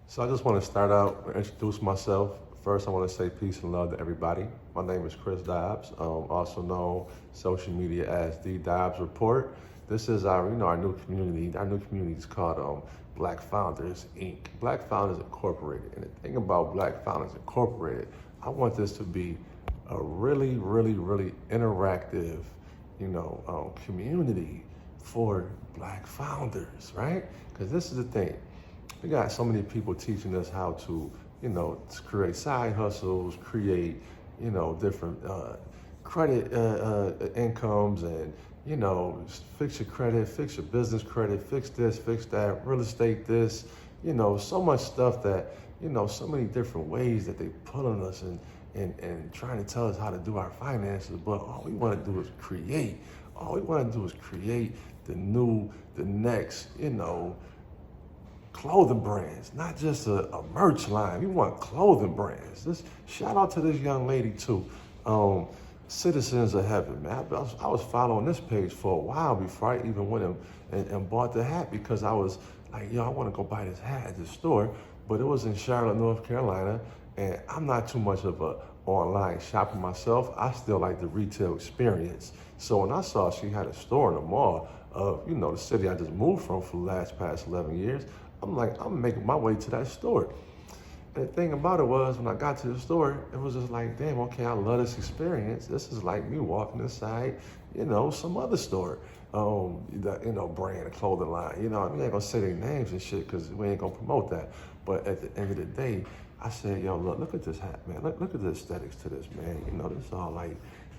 So I just want to start out and introduce myself. First, I want to say peace and love to everybody. My name is Chris Dobbs, also known social media as the Dobbs Report. This is our new community. Our new community is called Black Founders Inc. Black Founders Incorporated. And the thing about Black Founders Incorporated, I want this to be a really interactive, community for Black founders, right? Because this is the thing. We got so many people teaching us how to create side hustles, create, different credit incomes, and fix your credit, fix your business credit, fix this, fix that, real estate this, so much stuff that, so many different ways that they put on us and trying to tell us how to do our finances, but all we want to do is create. All we want to do is create the next, clothing brands, not just a merch line. We want clothing brands. Shout out to this young lady too. Citizens of Heaven, man. I was following this page for a while before I even went and bought the hat, because I was like, I want to go buy this hat at the store, but it was in Charlotte, North Carolina, and I'm not too much of a online shopper myself. I still like the retail experience. So when I saw she had a store in the mall of, the city I just moved from for the past 11 years, I'm like, I'm making my way to that store. And the thing about it was, when I got to the store, it was just like, damn, okay, I love this experience. This is like me walking inside, some other store, brand, clothing line. We ain't gonna say their names and shit because we ain't gonna promote that. But at the end of the day, I said, yo, look at this hat, man. Look at the aesthetics to this, man. This all like,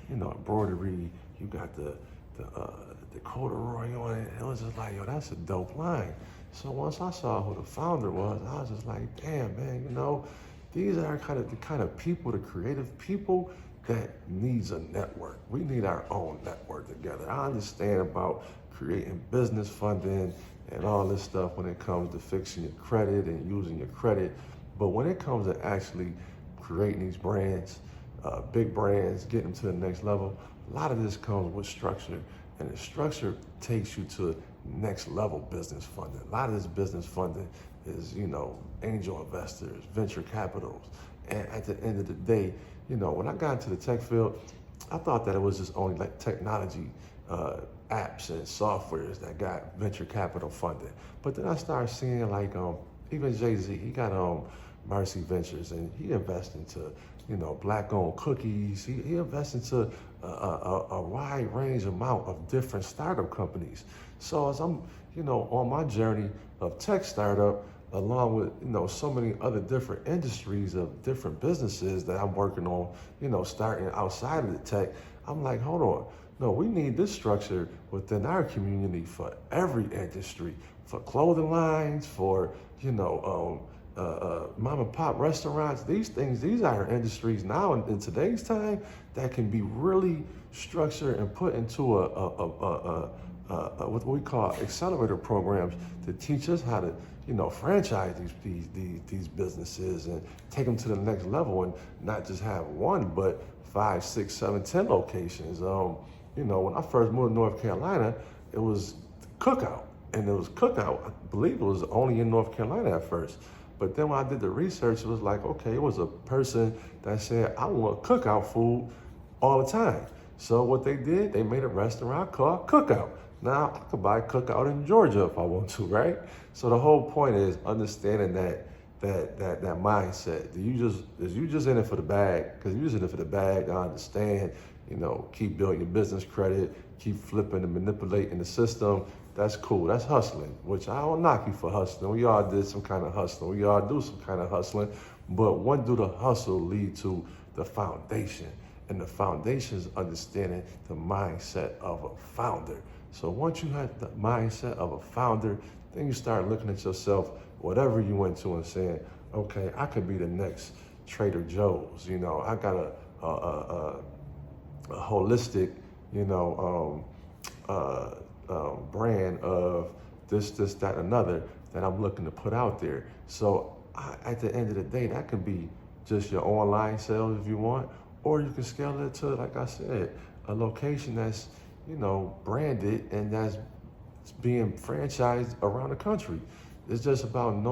embroidery. You got the corduroy on it. It was just like, yo, that's a dope line. So once I saw who the founder was, I was just like, damn, man, these are the kind of people, the creative people that needs a network. We need our own network together. I understand about creating business funding and all this stuff when it comes to fixing your credit and using your credit. But when it comes to actually creating these brands, big brands, getting them to the next level, a lot of this comes with structure. And the structure takes you to next level business funding. A lot of this business funding is, angel investors, venture capitals. And at the end of the day, when I got into the tech field, I thought that it was just only like technology apps and softwares that got venture capital funding. But then I started seeing like even Jay-Z, he got Mercy Ventures, and he invests into Black-owned cookies. He invests into a wide range amount of different startup companies. So as I'm, on my journey of tech startup, along with, so many other different industries of different businesses that I'm working on, starting outside of the tech, I'm like, hold on. No, we need this structure within our community for every industry, for clothing lines, for, mom and pop restaurants. These are industries now in today's time that can be really structured and put into a what we call accelerator programs to teach us how to, franchise these businesses and take them to the next level, and not just have one, but 5, 6, 7, 10 locations. When I first moved to North Carolina, it was Cookout. And it was Cookout, I believe it was only in North Carolina at first. But then when I did the research, it was like, okay, it was a person that said, I want Cookout food all the time. So what they did, they made a restaurant called Cookout. Now I could buy Cookout in Georgia if I want to, right? So the whole point is understanding that mindset. Is you just in it for the bag? Because you're just in it for the bag, I understand. Keep building your business credit, keep flipping and manipulating the system. That's cool. That's hustling, which I don't knock you for hustling. We all did some kind of hustling. We all do some kind of hustling. But when do the hustle lead to the foundation? And the foundation is understanding the mindset of a founder. So once you have the mindset of a founder, then you start looking at yourself, whatever you went to, and saying, okay, I could be the next Trader Joe's. I got a holistic, brand of this, that, another that I'm looking to put out there. So at the end of the day, that could be just your online sales if you want, or you can scale it to, like I said, a location that's, branded and that's being franchised around the country. It's just about knowing